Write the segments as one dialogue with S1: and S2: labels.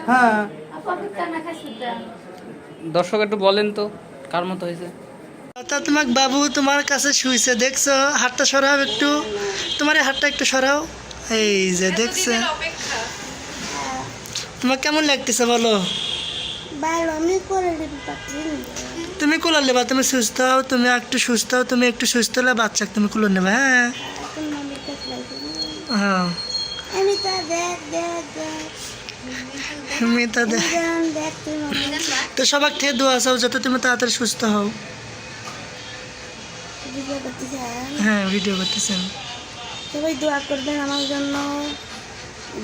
S1: হ্যাঁ
S2: দর্শক একটু বলেন তো কার মতো হয়েছে।
S1: তোমাকে বাবু তোমার কাছে শুইছে, দেখছো? হাতটা সরাও একটু, তোমার এই হাতটা একটু সরাও। এই যে দেখছো, তোমার কেমন লাগতেছে বলো? তুমি কুলার নেবা, তুমি সুস্থ হও, তুমি একটু সুস্থ হও, তুমি একটু সুস্থ হলে বাচ্চাকে তুমি কুলার নেবা। হ্যাঁ হ্যাঁ মিতা দেখ, তো সবার থেকে দোয়া চাও যাতে তুমি তাড়াতাড়ি সুস্থ হও। হ্যাঁ ভিডিও করতেছেন।
S3: সবাই দোয়া করবেন আমার জন্য,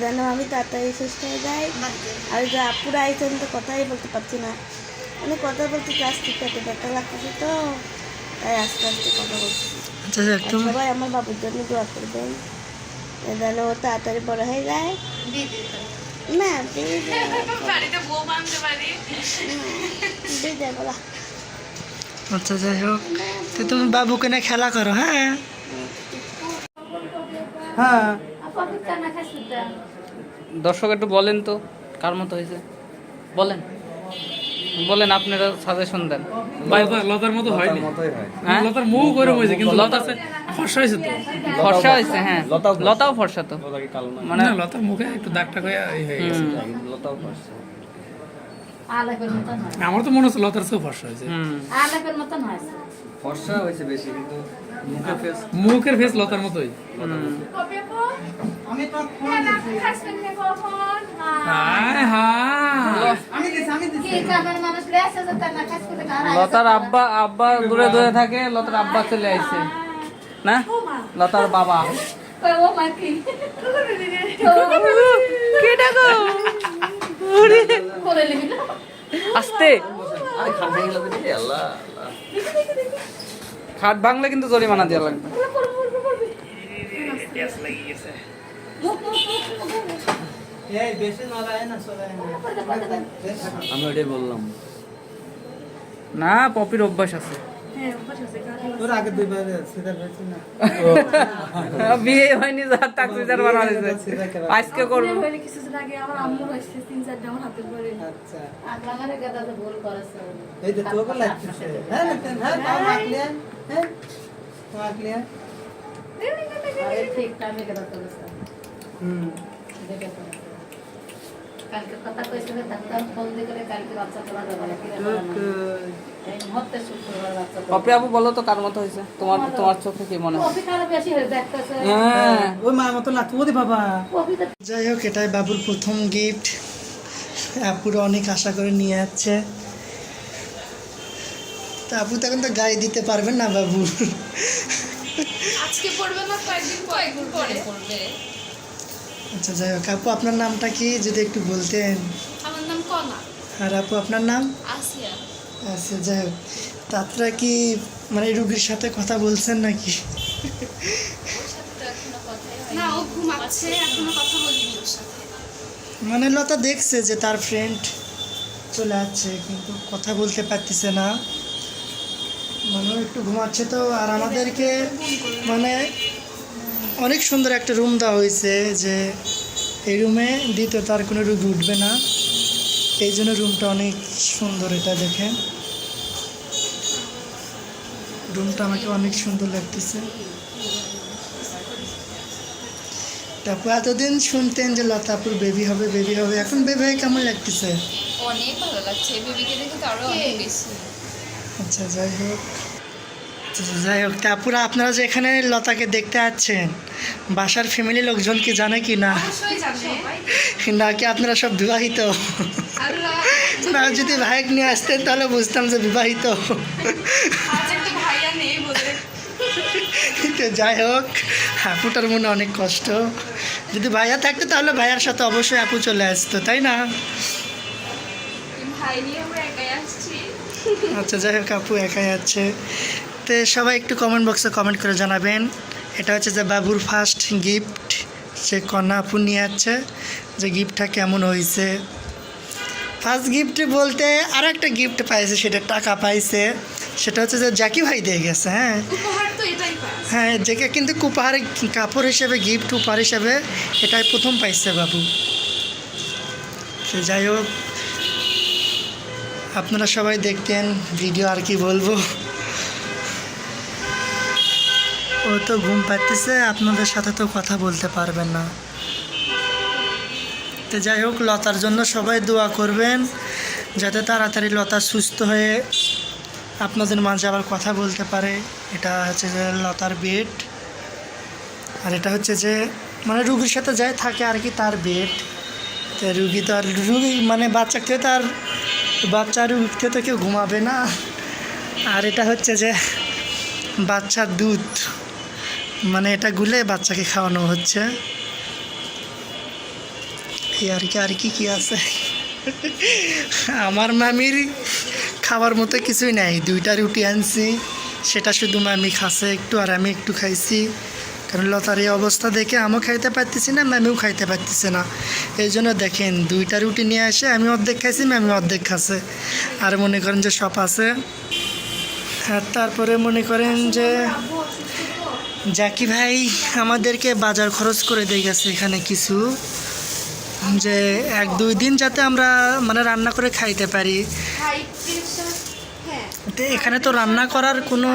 S3: যেন আমি তাড়াতাড়ি সুস্থ হয়ে যাই। আর যে আপুরা আইসেন তো কথাই বলতে পারছি না, আমি কথা বলতে চাচ্ছি, পেটে ব্যথা লাগতেছে তো, তাই আস্তে আস্তে কথা বলছি।
S1: আচ্ছা
S3: সবাই আমার বাবুর জন্য দোয়া করবেন, যেন ও তাড়াতাড়ি বড় হয়ে যায়। না বলা।
S1: আচ্ছা যাই হোক, তো তুমি বাবুকে নিয়ে খেলা করো। হ্যাঁ হ্যাঁ
S2: দর্শক একটু বলেন তো কার মতো হয়েছে, বলেন বলেন, আপনারা সাজেশন দেন।
S4: লতার মতো হয়নি,
S2: হ্যাঁ
S4: লতার মুখ ওরকম হয়েছে, কিন্তু লতা ফর্সা হয়েছে তো।
S2: ফর্সা হয়েছে, হ্যাঁ লতাও ফর্সা তো,
S4: মানে লতার মুখে একটু দাগ টাক হয়ে গেছে। আমার তো মনে হচ্ছে লতার চেয়েও ফর্সা হয়েছে।
S5: ফর্সা হয়েছে বেশি, কিন্তু
S4: মুখের ফেস লতার মতোই। হায় হায়,
S2: লতার আব্বা দূরে দূরে থাকে, লতার আব্বা চলে আসছে না, লতার বাবা আস্তে খাট ভাঙলে কিন্তু জরিমানা দেওয়া লাগবে।
S5: আমি ওটাই বললাম।
S2: না পপির অভ্যাস আছে, বিয়ে হয়নি যার তাকসিদার বানাইছে, আজকে করব। পপি আপু বলো তো কার মতো হয়েছে, তোমার চোখে কি মনে হয়?
S1: ওই মা মতো না তো বাবা। যাই হোক, এটাই বাবুর প্রথম গিফট, আপুরা অনেক আশা করে নিয়ে যাচ্ছে। তা আপু তো এখন তো গায়ে দিতে পারবেন না বাবু,
S6: আজকে পড়বে না, কয়েকদিন পরে পড়বে।
S1: আচ্ছা যাই হোক, আপু আপনার নামটা কি যদি একটু বলতেন?
S6: আমার নাম কনা।
S1: আর আপু আপনার নাম?
S6: আসিয়া।
S1: আচ্ছা যাই হোক, তা আপনারা কি মানে রুগীর সাথে কথা বলছেন নাকি?
S6: না, ও ঘুমাচ্ছে, এখনো কথা বলিনি ওর সাথে।
S1: মানে লতা দেখছে যে তার ফ্রেন্ড চলে আসছে, কিন্তু কথা বলতে পারতেছে না, মানে ও একটু ঘুমাচ্ছে তো। আর আমাদেরকে মানে অনেক সুন্দর একটা রুম দেওয়া হয়েছে, যে এই রুমে দ্বিতীয় তার কোনো রুগী উঠবে না, এই জন্য রুমটা অনেক সুন্দর। এটা দেখেন, রুমটা আমাকে অনেক সুন্দর লাগতেছে। তারপর এতদিন শুনতেন যে লতাপুর বেবি হবে বেবি হবে, এখন বেবি হয়ে কেমন লাগতেছে?
S6: অনেক ভালো লাগছে, বেবিকে দেখে তো আরো অনেক বেশি।
S1: আচ্ছা যাই হোক, তারপরে আপনারা যে এখানে লতাকে দেখতে আসছেন, বাসার ফ্যামিলি লোকজন কি জানে কি না, নাকি আপনারা সব বিবাহিত? না, যদি ভাইক নিয়ে আসতেন তাহলে বুঝতাম যে বিবাহিত। তো যাই হোক, আপুটার মনে অনেক কষ্ট, যদি ভাইয়া থাকতো তাহলে ভাইয়ার সাথে অবশ্যই আপু চলে আসতো, তাই না? আচ্ছা যাই হোক, আপু একাই আছে। তো সবাই একটু কমেন্ট বক্সে কমেন্ট করে জানাবেন। এটা হচ্ছে যে বাবুর ফার্স্ট গিফট, সে কন্যা আপু নিয়ে যাচ্ছে, যে গিফটটা কেমন হয়েছে। ফার্স্ট গিফট বলতে আর একটা গিফট পাইছে, সেটা টাকা পাইছে, সেটা হচ্ছে যে জ্যাকি ভাই দিয়ে গেছে। হ্যাঁ হ্যাঁ, যেটা কিন্তু উপহারে কাপড় হিসেবে, গিফট উপহার হিসেবে এটাই প্রথম পাইছে বাবু। তো যাই হোক, আপনারা সবাই দেখতেন ভিডিও, আর কি বলবো। ও তো ঘুম পাচ্ছে, আপনাদের সাথে তো কথা বলতে পারবেন না। তো যাই হোক, লতার জন্য সবাই দোয়া করবেন যাতে তাড়াতাড়ি লতা সুস্থ হয়ে আপনাদের মাঝে আবার কথা বলতে পারে। এটা হচ্ছে যে লতার বেড, আর এটা হচ্ছে যে মানে রুগীর সাথে যায় থাকে আর কি, তার বেড। তো রুগী তো আর রুগী মানে বাচ্চাকে তো আর বাচ্চা রুগীকে তো কেউ ঘুমাবে না। আর এটা হচ্ছে যে বাচ্চার দুধ, মানে এটা গুলে বাচ্চাকে খাওয়ানো হচ্ছে। এই আর কি আছে। আমার মামির খাবার মতো কিছুই নাই, 2টা রুটি আনছি, সেটা শুধু মামি খাচ্ছে একটু আর আমি একটু খাইছি। কারণ লতার এই অবস্থা দেখে আমিও খাইতে পারতেছি না, মামিও খাইতে পারতেছে না। এই জন্য দেখেন 2টা রুটি নিয়ে আসে, আমি অর্ধেক খাইছি, মামি অর্ধেক খাচ্ছে। আর মনে করেন যে সব আছে। আর তারপরে মনে করেন যে জাকি ভাই আমাদেরকে বাজার খরচ করে দিয়ে গেছে এখানে কিছু, যে 1-2 দিন যাতে আমরা মানে রান্না করে খাইতে পারি। তো এখানে তো রান্না করার কোনো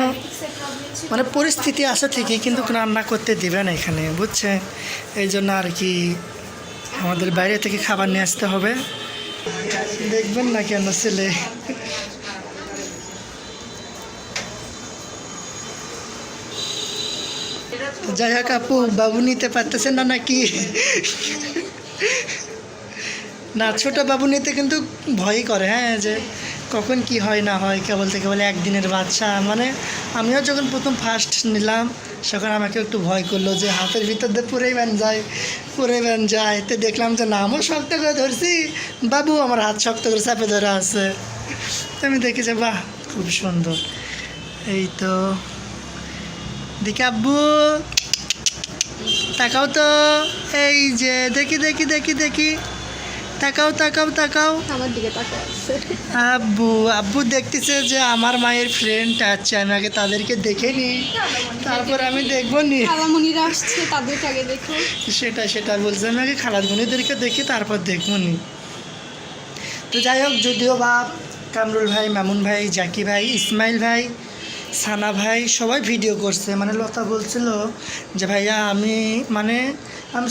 S1: মানে পরিস্থিতি আছে ঠিকই, কিন্তু রান্না করতে দেবে না এখানে, বুঝছে। এই জন্য আর কি আমাদের বাইরে থেকে খাবার নিয়ে আসতে হবে। দেখবেন না কেন ছেলে। যাই হোক আপু, বাবু নিতে পারতেছেন না নাকি? না, ছোট বাবু নিতে কিন্তু ভয়ই করে, হ্যাঁ, যে কখন কি হয় না হয়। কেবল থেকে বলে 1 দিনের বাচ্চা, মানে আমিও যখন প্রথম ফার্স্ট নিলাম তখন আমাকে একটু ভয় করলো যে হাতের ভিতর দিয়ে পরেই ব্যান যায়। তো দেখলাম যে না, আমিও শক্ত করে ধরছি, বাবু আমার হাত শক্ত করে চাপে ধরে আছে। তো আমি দেখি যে বাহ, খুব সুন্দর। এই তো দেখি আব্বু, তাকাও তো, এই যে দেখি দেখি দেখি দেখি, তাকাও তাকাও তাকাও।
S3: আমার দিকে তাকায় আছে।
S1: আব্বু দেখতেছে যে আমার মায়ের ফ্রেন্ড আছে, আমি আগে তাদেরকে দেখে নিই, তারপর আমি দেখবো নি।
S6: খালামণিরা আসছে, তাদেরকে আগে দেখো।
S1: সেটা বলছে, আমি আগে খালামণিদেরকে দেখি তারপর দেখবো নি। তো যাই হোক, যদিও বা কামরুল ভাই, মামুন ভাই, জাকি ভাই, ইসমাইল ভাই, সানা ভাই সবাই ভিডিও করছে, মানে লতা বলছিল যে ভাইয়া আমি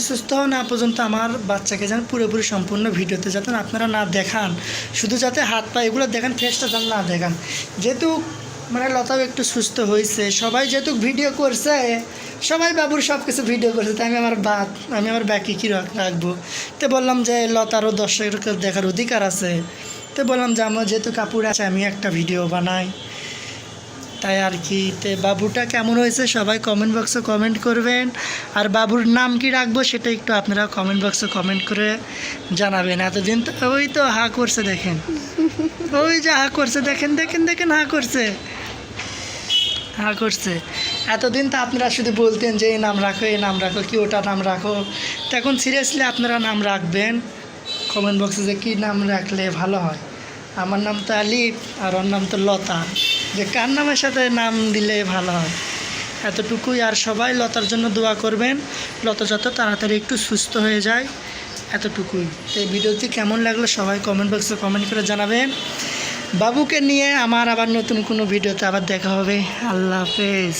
S1: সুস্থ হওয়া না পর্যন্ত আমার বাচ্চাকে যেন পুরোপুরি সম্পূর্ণ ভিডিওতে যাতে আপনারা না দেখান, শুধু যাতে হাত পা এগুলো দেখান, ফেসটা যেন না দেখান। যেহেতু মানে লতাও একটু সুস্থ হয়েছে, সবাই যেহেতু ভিডিও করছে, সবাই বাবুর সব কিছু ভিডিও করছে, তাই আমি আমার বাকি কী রাখবো। তো বললাম যে লতারও দর্শকের দেখার অধিকার আছে। তো বললাম যে আমার যেহেতু কাপড় আছে, আমি একটা ভিডিও বানাই, তাই আর কি। তো বাবুটা কেমন হয়েছে সবাই কমেন্ট বক্সে কমেন্ট করবেন। আর বাবুর নাম কি রাখবো সেটা একটু আপনারা কমেন্ট বক্সে কমেন্ট করে জানাবেন। এতদিন তো ওই তো হা করছে, দেখেন ওই যে হা করছে, দেখেন দেখেন দেখেন হা করছে। এতদিন তো আপনারা শুধু বলতেন যে এই নাম রাখো কি ওটা নাম রাখো। তো এখন সিরিয়াসলি আপনারা নাম রাখবেন কমেন্ট বক্সে, যে কী নাম রাখলে ভালো হয়। আমার নাম তো আলিফ আর ওর নাম তো লতা, যে কার নামের সাথে নাম দিলে ভালো হয়, এতটুকুই। আর সবাই লতার জন্য দোয়া করবেন, লতা যত তাড়াতাড়ি একটু সুস্থ হয়ে যায়, এতটুকুই। তো এই ভিডিওটি কেমন লাগলো সবাই কমেন্ট বক্সে কমেন্ট করে জানাবেন। বাবুকে নিয়ে আমার আবার নতুন কোনো ভিডিওতে আবার দেখা হবে। আল্লাহ হাফেজ।